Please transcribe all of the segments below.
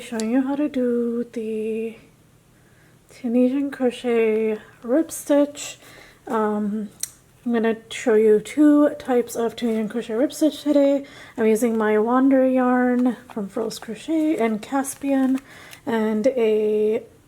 showing you how to do the Tunisian crochet rib stitch. I'm going to show you two types of Tunisian crochet rib stitch today. I'm using my Wander yarn from Froze Crochet and Caspian and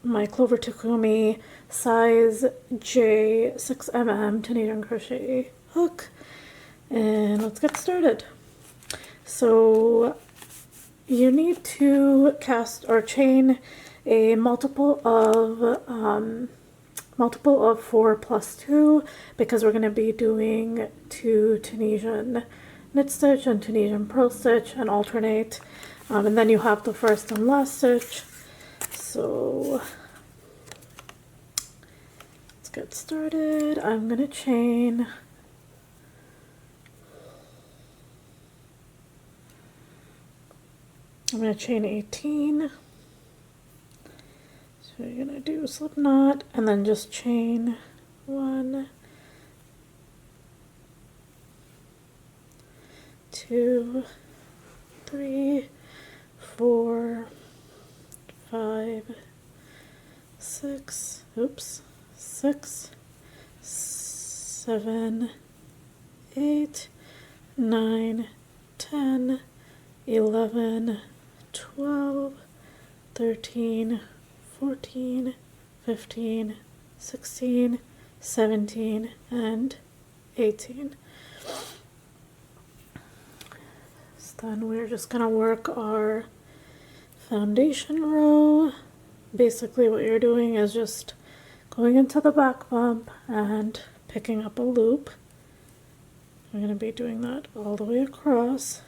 my Clover Takumi size J 6mm Tunisian crochet hook. And let's get started. So you need to cast or chain a multiple of 4 plus 2 because we're going to be doing 2 Tunisian knit stitch and Tunisian purl stitch and alternate, and then you have the first and last stitch. So let's get started. I'm going to chain I'm going to chain 18. So you're going to do slip knot and then just chain 1, 2, 3, 4, 5, 6, 7, 8, 9, 10, 11, 12, 13, 14, 15, 16, 17, and 18. So then we're just going to work our foundation row. Basically what you're doing is just going into the back bump and picking up a loop. I'm going to be doing that all the way across.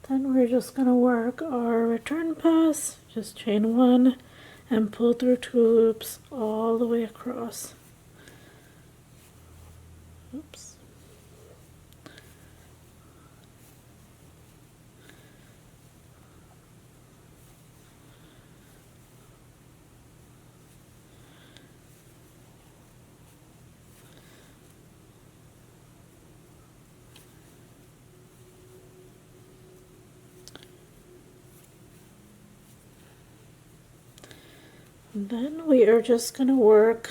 Then we're just going to work our return pass, just chain 1 and pull through 2 loops all the way across. Oops. Then we are just going to work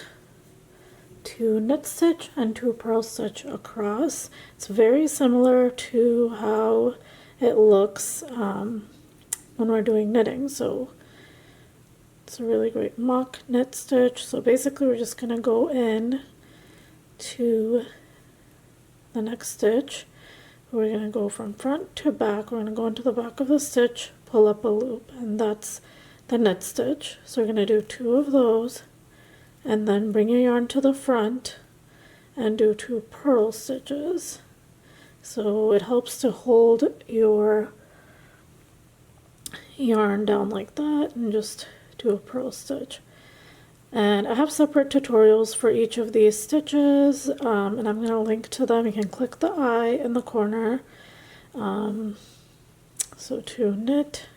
2 knit stitch and 2 purl stitch across. It's very similar to how it looks when we're doing knitting. So it's a really great mock knit stitch. So basically we're just going to go in to the next stitch. We're going to go from front to back. We're going to go into the back of the stitch, pull up a loop, and that's the knit stitch. So we're going to do 2 of those and then bring your yarn to the front and do 2 purl stitches. So it helps to hold your yarn down like that and just do a purl stitch. And I have separate tutorials for each of these stitches, and I'm going to link to them. You can click the I in the corner. So 2 knit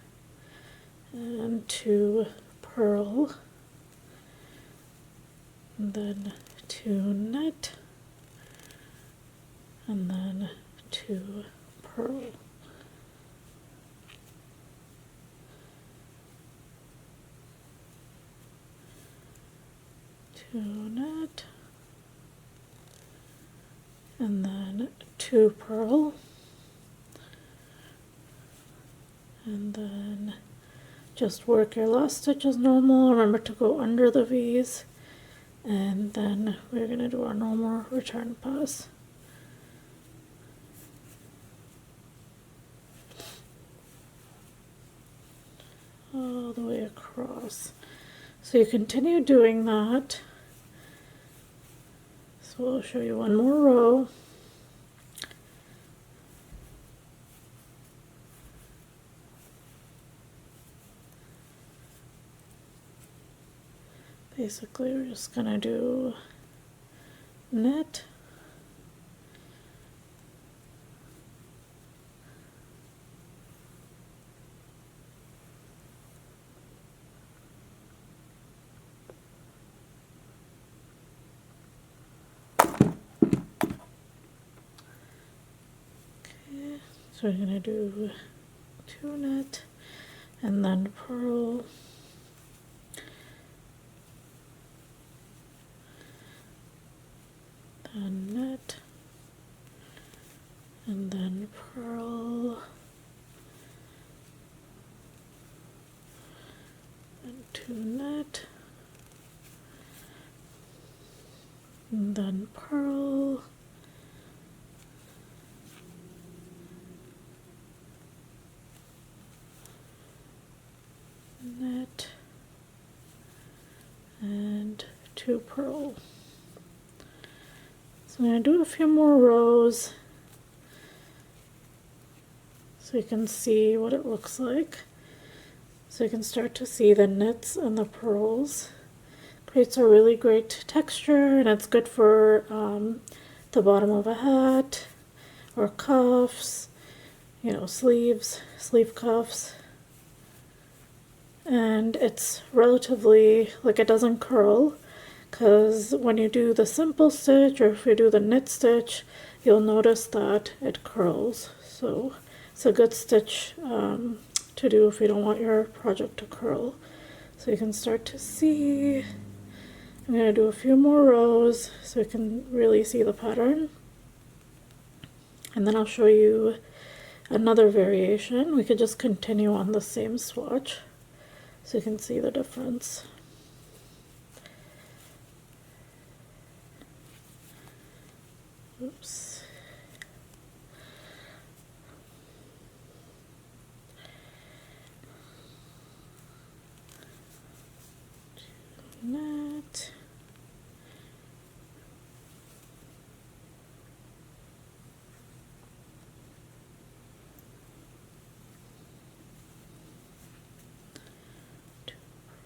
and 2 purl, and then 2 knit, and then 2 purl. Knit, and then 2 purl, and then just work your last stitch as normal. Remember to go under the V's, and then we're going to do our normal return pass. All the way across. So you continue doing that. So I'll show you one more row. Basically, we're just gonna do knit, okay, so we're gonna do 2 knit and then purl, then knit, and then purl, and 2 knit, and then purl, knit, and 2 purl. So I'm going to do a few more rows so you can see what it looks like. So you can start to see the knits and the purls. Creates a really great texture, and it's good for the bottom of a hat or cuffs, you know, sleeves, sleeve cuffs. And it's relatively, like, it doesn't curl, because when you do the simple stitch or if you do the knit stitch, you'll notice that it curls. So it's a good stitch to do if you don't want your project to curl. So you can start to see. I'm going to do a few more rows so you can really see the pattern. And then I'll show you another variation. We could just continue on the same swatch so you can see the difference. Oops. Knit.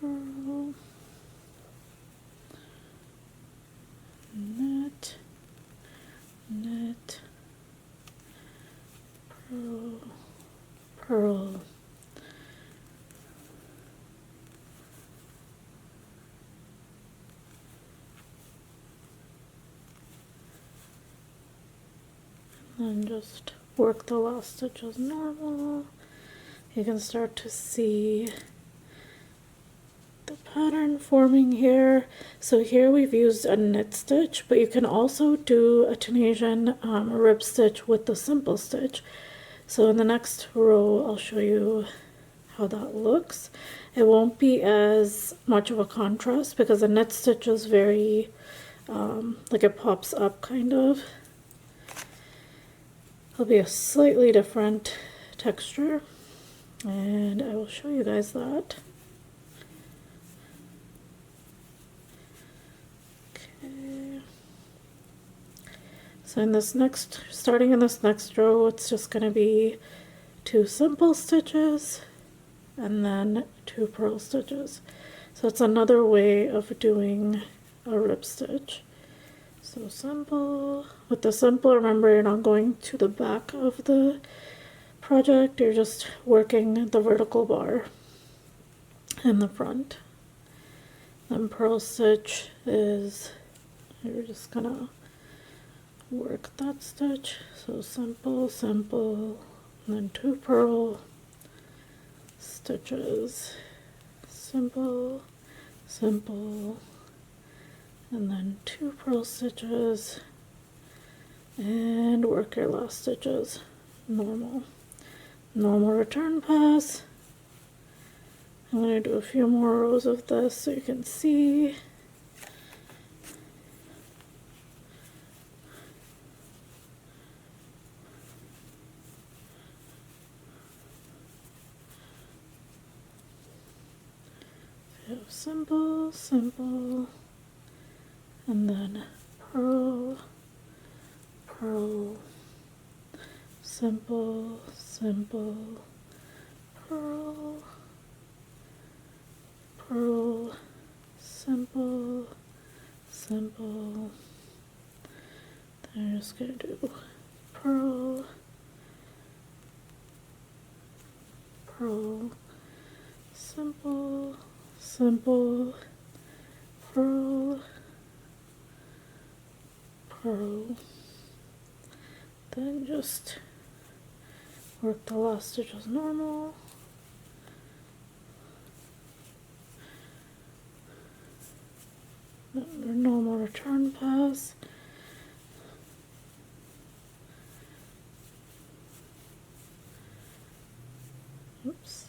Purl. Knit. Knit, purl, purl, and then just work the last stitch as normal. You can start to see the pattern forming here. So here we've used a knit stitch, but you can also do a Tunisian rib stitch with the simple stitch. So in the next row I'll show you how that looks. It won't be as much of a contrast because the knit stitch is very like it pops up kind of. It'll be a slightly different texture, and I will show you guys that. So in this next, starting in this next row, it's just going to be 2 simple stitches and then 2 purl stitches. So it's another way of doing a rib stitch. So simple. With the simple, remember you're not going to the back of the project, you're just working the vertical bar in the front. Then purl stitch is, you're just gonna work that stitch. So simple, simple, and then 2 purl stitches, simple, simple, and then 2 purl stitches, and work your last stitches normal. Normal return pass, I'm going to do a few more rows of this so you can see. Simple, simple, and then purl, purl, simple, simple, purl, purl, simple, simple. Then I'm just going to do purl, purl, simple, simple, purl, purl, then just work the last stitch as normal. The normal return pass. Oops.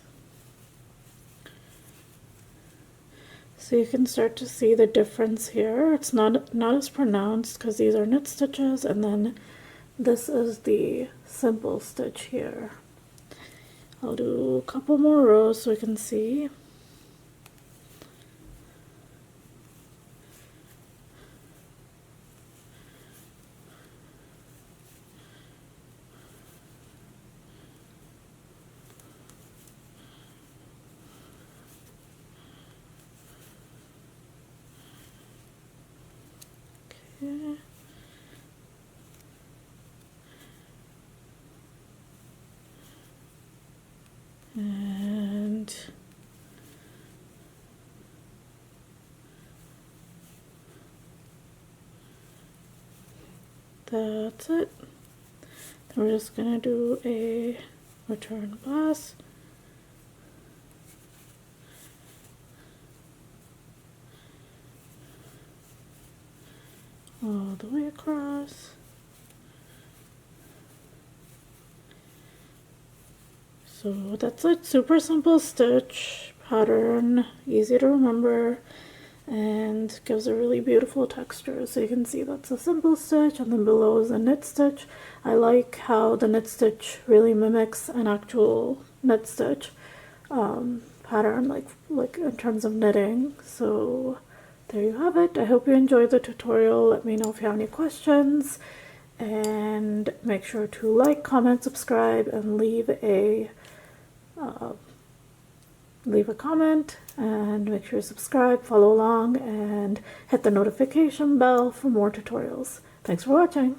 So you can start to see the difference here. It's not as pronounced because these are knit stitches, and then this is the simple stitch here. I'll do a couple more rows so you can see. Okay. And that's it. Then we're just gonna do a return pass. All the way across. So that's it. Super simple stitch pattern, easy to remember, and gives a really beautiful texture. So you can see that's a simple stitch, and then below is a knit stitch. I like how the knit stitch really mimics an actual knit stitch pattern, like in terms of knitting. So there you have it. I hope you enjoyed the tutorial. Let me know if you have any questions, and make sure to like, comment, subscribe, and leave a comment, and make sure to subscribe, follow along, and hit the notification bell for more tutorials. Thanks for watching.